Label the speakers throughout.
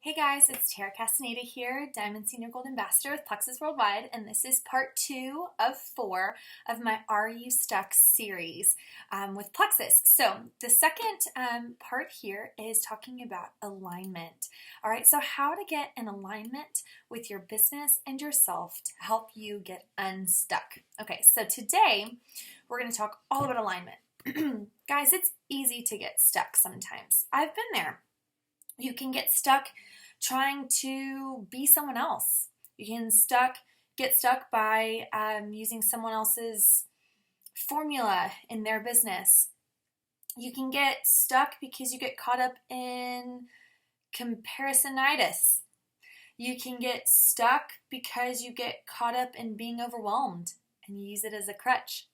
Speaker 1: Hey guys, it's Tara Castaneda here, Diamond Senior Gold Ambassador with Plexus Worldwide, and this is part 2 of 4 of my Are You Stuck series with Plexus. So the second part here is talking about alignment. All right, so how to get in alignment with your business and yourself to help you get unstuck. Okay, so today we're going to talk all about alignment. Guys, it's easy to get stuck sometimes. I've been there. You can get stuck trying to be someone else. You can get stuck by using someone else's formula in their business. You can get stuck because you get caught up in comparisonitis. You can get stuck because you get caught up in being overwhelmed and you use it as a crutch.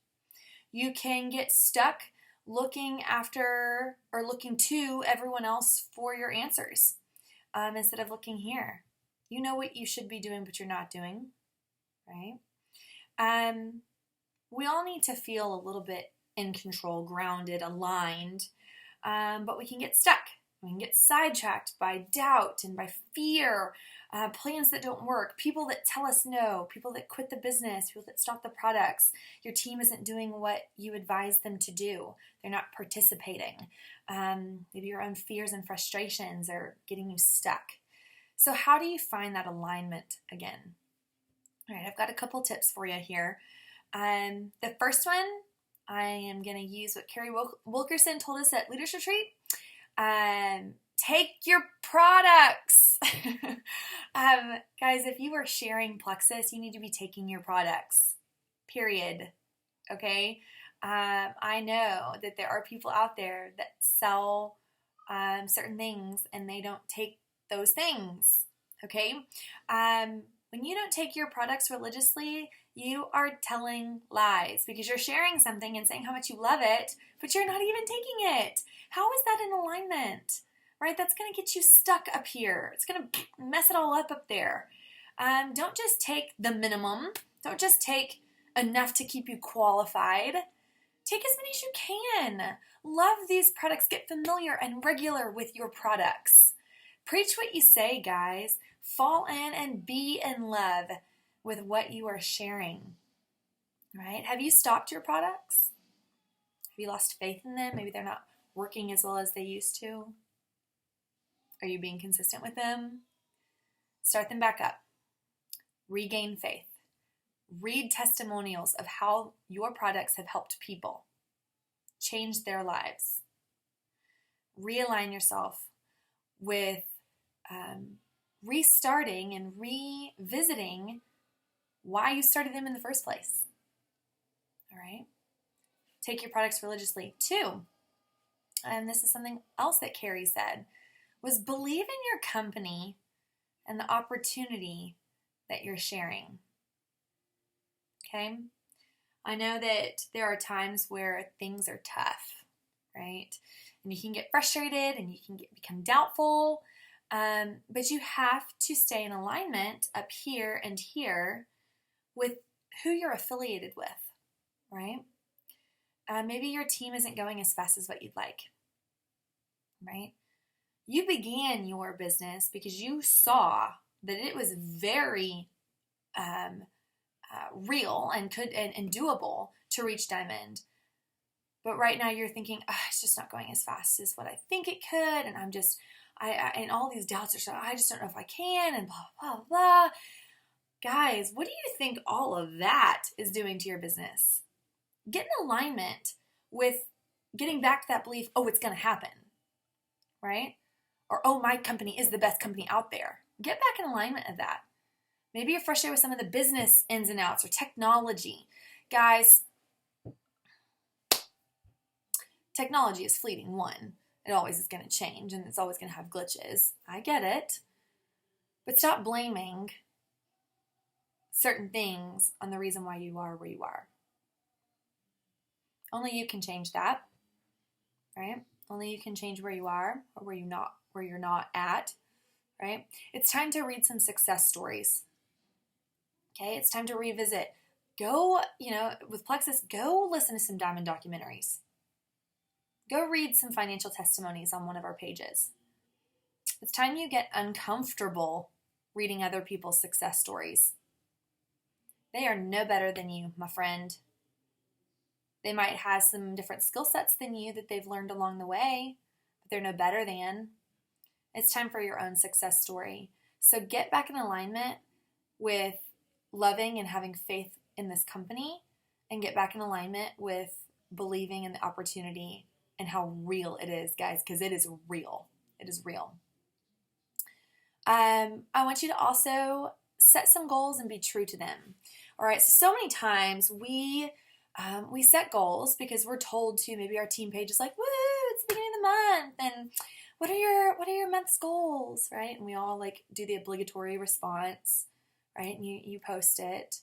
Speaker 1: You can get stuck looking after or looking to everyone else for your answers instead of looking here. You know what you should be doing, but you're not doing, right? We all need to feel a little bit in control, grounded, aligned, but we can get stuck. We can get sidetracked by doubt and by fear, plans that don't work, people that tell us no, people that quit the business, people that stop the products. Your team isn't doing what you advise them to do. They're not participating. Maybe your own fears and frustrations are getting you stuck. So how do you find that alignment again? All right, I've got a couple tips for you here. The first one, I am going to use what Carrie Wilkerson told us at Leadership Retreat. Take your products. Guys, if you are sharing Plexus, you need to be taking your products, period. Okay? I know that there are people out there that sell certain things and they don't take those things. Okay? When you don't take your products religiously, you are telling lies because you're sharing something and saying how much you love it, but you're not even taking it. How is that in alignment? Right? That's going to get you stuck up here. It's going to mess it all up there. Don't just take the minimum. Don't just take enough to keep you qualified. Take as many as you can. Love these products. Get familiar and regular with your products. Preach what you say, guys. Fall in and be in love with what you are sharing. Right? Have you stopped your products? Have you lost faith in them? Maybe they're not working as well as they used to. Are you being consistent with them? Start them back up. Regain faith. Read testimonials of how your products have helped people change their lives. Realign yourself with restarting and revisiting why you started them in the first place. All right? Take your products religiously. 2, and this is something else that Carrie said, was believe in your company and the opportunity that you're sharing. Okay? I know that there are times where things are tough, right? And you can get frustrated and you can become doubtful, but you have to stay in alignment up here and here with who you're affiliated with, right? Maybe your team isn't going as fast as what you'd like, right? You began your business because you saw that it was very real and doable to reach Diamond. But right now you're thinking, it's just not going as fast as what I think it could, and and all these doubts are so I just don't know if I can, and blah blah blah. Guys, what do you think all of that is doing to your business? Get in alignment with getting back to that belief, it's going to happen, right? Or, my company is the best company out there. Get back in alignment of that. Maybe you're frustrated with some of the business ins and outs or technology. Guys, technology is fleeting, one. It always is going to change and it's always going to have glitches. I get it. But stop blaming certain things on the reason why you are where you are. Only you can change that, right? Only you can change where you are or where you're not at, right? It's time to read some success stories. Okay, it's time to revisit. Go, with Plexus, go listen to some diamond documentaries. Go read some financial testimonies on one of our pages. It's time you get uncomfortable reading other people's success stories. They are no better than you, my friend. They might have some different skill sets than you that they've learned along the way, but they're no better than. It's time for your own success story. So get back in alignment with loving and having faith in this company, and get back in alignment with believing in the opportunity and how real it is, guys, because it is real. It is real. I want you to also set some goals and be true to them. All right, so many times we set goals because we're told to. Maybe our team page is like, woo, it's the beginning of the month, and what are your month's goals, right? And we all like do the obligatory response, right? And you post it.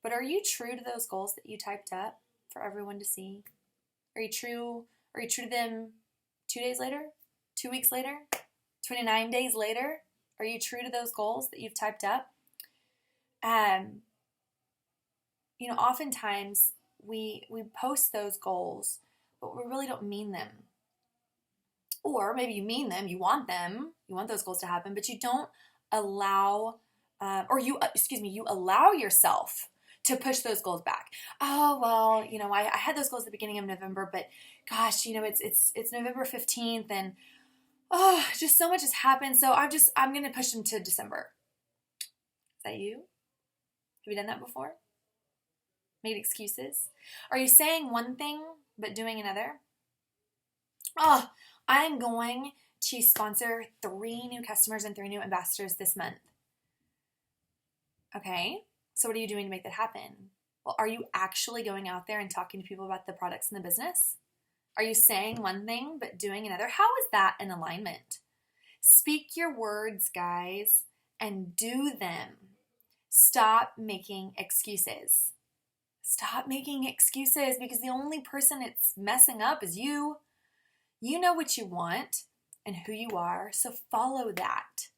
Speaker 1: But are you true to those goals that you typed up for everyone to see? Are you true to them 2 days later, 2 weeks later, 29 days later? Are you true to those goals that you've typed up? Oftentimes we post those goals, but we really don't mean them. Or maybe you mean them, you want those goals to happen, but you don't allow, you allow yourself to push those goals back. Oh, well, I had those goals at the beginning of November, but gosh, it's November 15th and just so much has happened. So I'm going to push them to December. Is that you? Have you done that before? Made excuses? Are you saying one thing but doing another? I'm going to sponsor 3 new customers and 3 new ambassadors this month. Okay, so what are you doing to make that happen? Well, are you actually going out there and talking to people about the products in the business? Are you saying one thing but doing another? How is that in alignment? Speak your words, guys, and do them. Stop making excuses. Stop making excuses, because the only person it's messing up is you. You know what you want and who you are, so follow that.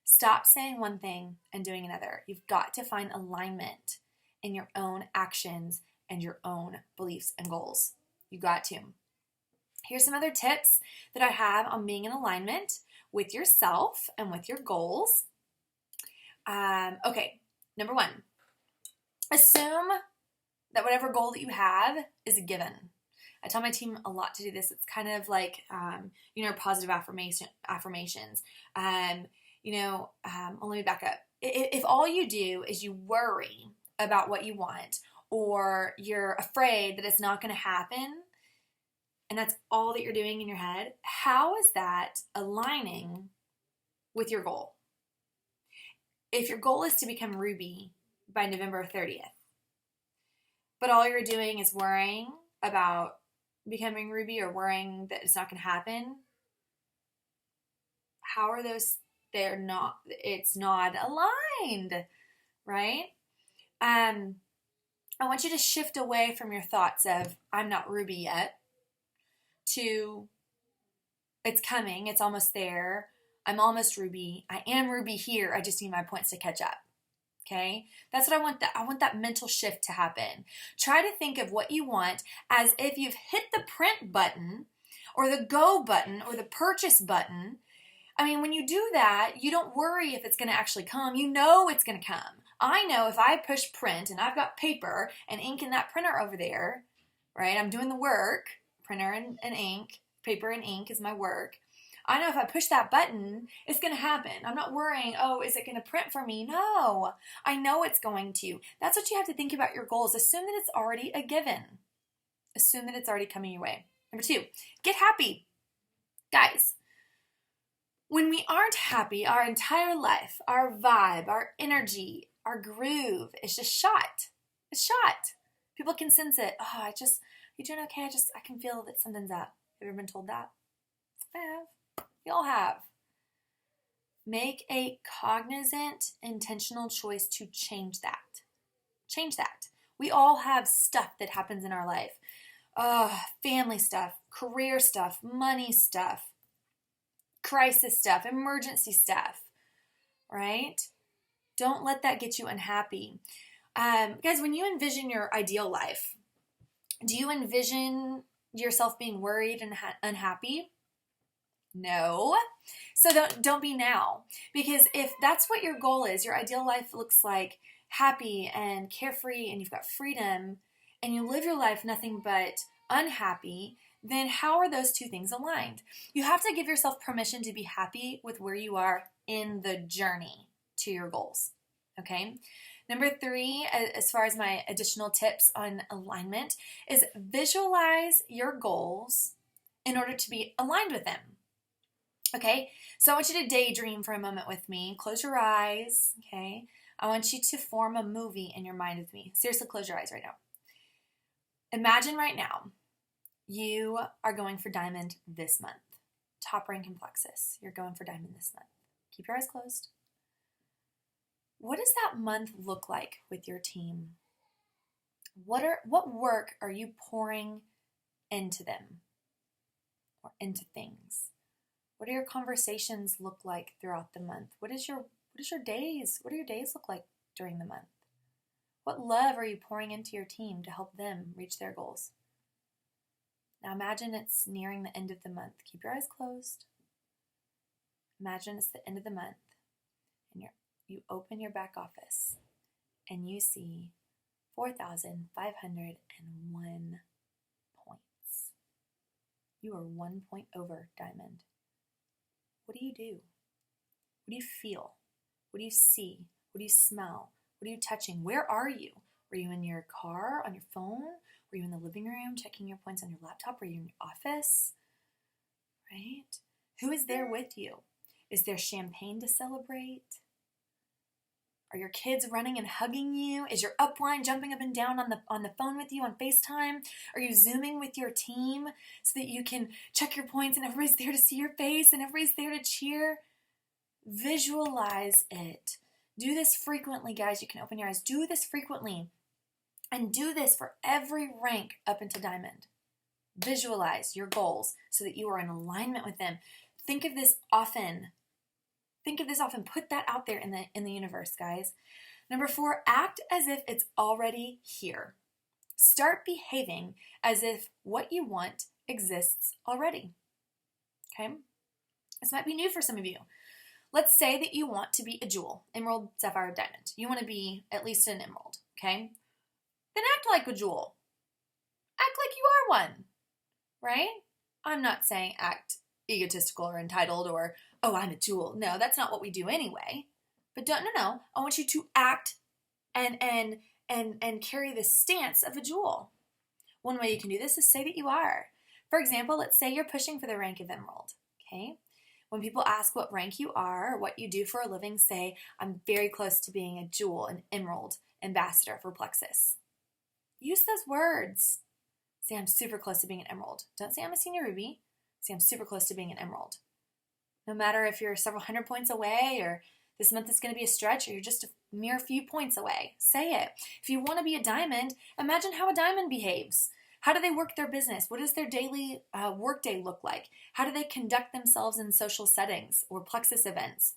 Speaker 1: Stop saying one thing and doing another. You've got to find alignment in your own actions and your own beliefs and goals. You got to. Here's some other tips that I have on being in alignment with yourself and with your goals. Okay, number 1, assume that whatever goal that you have is a given. I tell my team a lot to do this. It's kind of like, positive affirmations. Let me back up. If all you do is you worry about what you want, or you're afraid that it's not going to happen, and that's all that you're doing in your head, how is that aligning with your goal? If your goal is to become Ruby by November 30th, but all you're doing is worrying about becoming Ruby, or worrying that it's not going to happen, how are those? It's not aligned, right? I want you to shift away from your thoughts of, I'm not Ruby yet, to, it's coming, it's almost there, I'm almost Ruby, I am Ruby here, I just need my points to catch up. Okay? That's what I want. I want that mental shift to happen. Try to think of what you want as if you've hit the print button, or the go button, or the purchase button. I mean, when you do that, you don't worry if it's going to actually come. You know it's going to come. I know if I push print and I've got paper and ink in that printer over there, right? I'm doing the work. Printer and ink, paper and ink is my work. I know if I push that button, it's going to happen. I'm not worrying, is it going to print for me? No, I know it's going to. That's what you have to think about your goals. Assume that it's already a given. Assume that it's already coming your way. Number 2, get happy. Guys, when we aren't happy, our entire life, our vibe, our energy, our groove is just shot. It's shot. People can sense it. You doing okay? I can feel that something's up. Have you ever been told that? I have. We all have. Make a cognizant, intentional choice to change that. Change that. We all have stuff that happens in our life. Family stuff, career stuff, money stuff, crisis stuff, emergency stuff, right? Don't let that get you unhappy. Guys, when you envision your ideal life, do you envision yourself being worried and unhappy? No. So don't be now. Because if that's what your goal is, your ideal life looks like happy and carefree and you've got freedom and you live your life nothing but unhappy, then how are those two things aligned? You have to give yourself permission to be happy with where you are in the journey to your goals. Okay? Number 3, as far as my additional tips on alignment, is visualize your goals in order to be aligned with them. Okay, so I want you to daydream for a moment with me. Close your eyes, okay? I want you to form a movie in your mind with me. Seriously, close your eyes right now. Imagine right now you are going for diamond this month. Top rank in Plexus. You're going for diamond this month. Keep your eyes closed. What does that month look like with your team? What work are you pouring into them or into things? What do your conversations look like throughout the month? What do your days look like during the month? What love are you pouring into your team to help them reach their goals? Now imagine it's nearing the end of the month. Keep your eyes closed. Imagine it's the end of the month and you open your back office and you see 4,501 points. You are 1 point over diamond. What do you do? What do you feel? What do you see? What do you smell? What are you touching? Where are you? Were you in your car, on your phone? Were you in the living room checking your points on your laptop? Were you in your office? Right? Who is there with you? Is there champagne to celebrate? Are your kids running and hugging you? Is your upline jumping up and down on the phone with you on FaceTime? Are you Zooming with your team so that you can check your points and everybody's there to see your face and everybody's there to cheer? Visualize it. Do this frequently, guys. You can open your eyes. Do this frequently. And do this for every rank up into diamond. Visualize your goals so that you are in alignment with them. Think of this often. Put that out there in the universe, guys. Number 4, act as if it's already here. Start behaving as if what you want exists already. Okay? This might be new for some of you. Let's say that you want to be a jewel, emerald, sapphire, diamond. You want to be at least an emerald, okay? Then act like a jewel. Act like you are one, right? I'm not saying act egotistical or entitled or, oh, I'm a jewel. No, that's not what we do anyway. But no. I want you to act and carry the stance of a jewel. One way you can do this is say that you are. For example, let's say you're pushing for the rank of emerald, okay? When people ask what rank you are or what you do for a living, say, I'm very close to being a jewel, an emerald ambassador for Plexus. Use those words. Say, I'm super close to being an emerald. Don't say I'm a senior ruby. Say, I'm super close to being an emerald. No matter if you're several hundred points away or this month is going to be a stretch or you're just a mere few points away, say it. If you want to be a diamond, imagine how a diamond behaves. How do they work their business? What does their daily workday look like? How do they conduct themselves in social settings or Plexus events?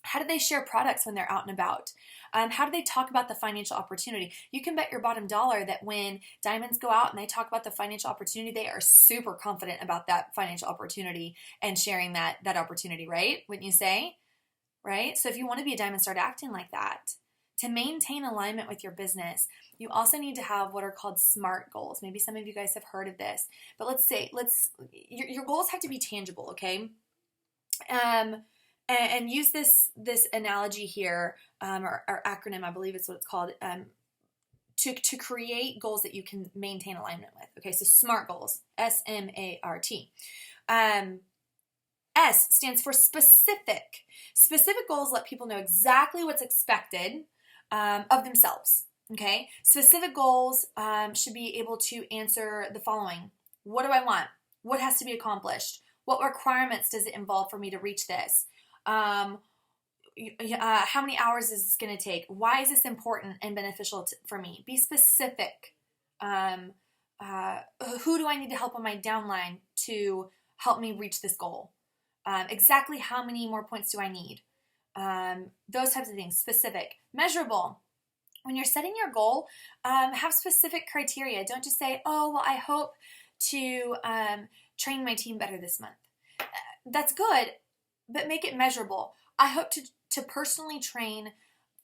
Speaker 1: How do they share products when they're out and about? How do they talk about the financial opportunity? You can bet your bottom dollar that when diamonds go out and they talk about the financial opportunity, they are super confident about that financial opportunity and sharing that opportunity, right? Wouldn't you say? Right? So if you want to be a diamond, start acting like that. To maintain alignment with your business, you also need to have what are called SMART goals. Maybe some of you guys have heard of this, but your goals have to be tangible, okay? And use this analogy here, or acronym, I believe is what it's called, to create goals that you can maintain alignment with. Okay, so SMART goals, S-M-A-R-T. S stands for specific. Specific goals let people know exactly what's expected of themselves. Okay, specific goals should be able to answer the following: what do I want? What has to be accomplished? What requirements does it involve for me to reach this? How many hours is this going to take? Why is this important and beneficial for me? Be specific. Who do I need to help on my downline to help me reach this goal? Exactly how many more points do I need? Those types of things. Specific. Measurable. When you're setting your goal, have specific criteria. Don't just say, oh, well, I hope to train my team better this month. That's good, but make it measurable. I hope to personally train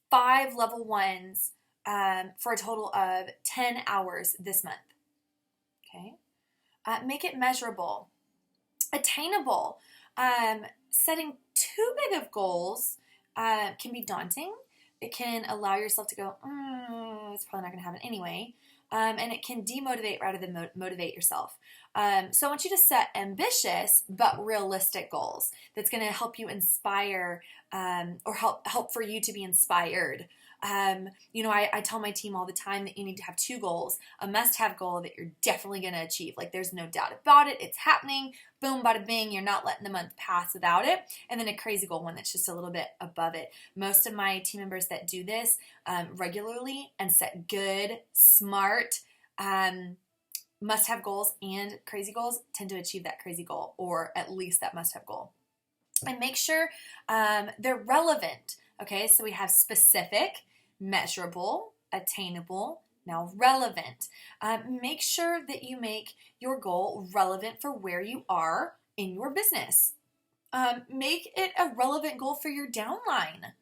Speaker 1: 5 level 1s for a total of 10 hours this month. Okay? Make it measurable, attainable. Setting too big of goals can be daunting. It can allow yourself to go, it's probably not going to happen anyway. And it can demotivate rather than motivate yourself. So I want you to set ambitious but realistic goals that's going to help you inspire or help for you to be inspired. I tell my team all the time that you need to have 2 goals, a must-have goal that you're definitely going to achieve. Like there's no doubt about it. It's happening. Boom, bada bing. You're not letting the month pass without it. And then a crazy goal, one that's just a little bit above it. Most of my team members that do this regularly and set good, smart, must-have goals and crazy goals tend to achieve that crazy goal, or at least that must-have goal. And make sure they're relevant. Okay, so we have specific, measurable, attainable, now relevant. Make sure that you make your goal relevant for where you are in your business. Make it a relevant goal for your downline.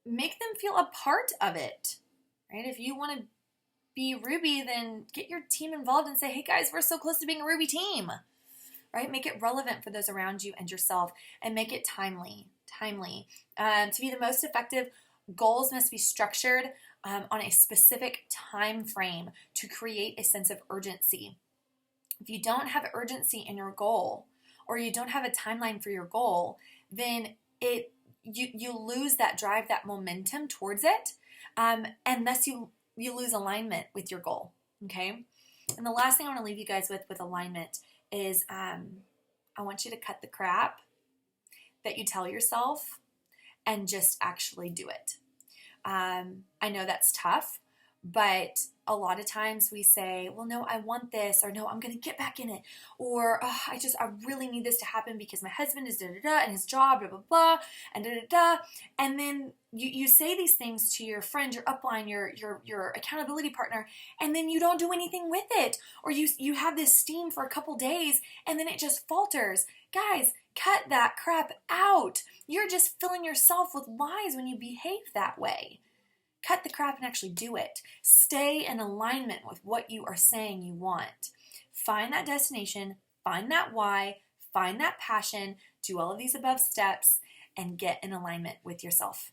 Speaker 1: Make them feel a part of it, right? If you want to be Ruby, then get your team involved and say, hey guys, we're so close to being a Ruby team, right? Make it relevant for those around you and yourself, and make it timely. To be the most effective, goals must be structured on a specific time frame to create a sense of urgency. If you don't have urgency in your goal, or you don't have a timeline for your goal, then you lose that drive, that momentum towards it, and thus you lose alignment with your goal. Okay, and the last thing I want to leave you guys with alignment is I want you to cut the crap that you tell yourself and just actually do it. I know that's tough, but a lot of times we say, well, no, I want this, or no, I'm going to get back in it, or I really need this to happen because my husband is da-da-da and his job, blah, blah, blah, and da-da-da. And then you say these things to your friend, your upline, your accountability partner, and then you don't do anything with it, or you have this steam for a couple days and then it just falters. Guys, cut that crap out. You're just filling yourself with lies when you behave that way. Cut the crap and actually do it. Stay in alignment with what you are saying you want. Find that destination, find that why, find that passion, do all of these above steps, and get in alignment with yourself.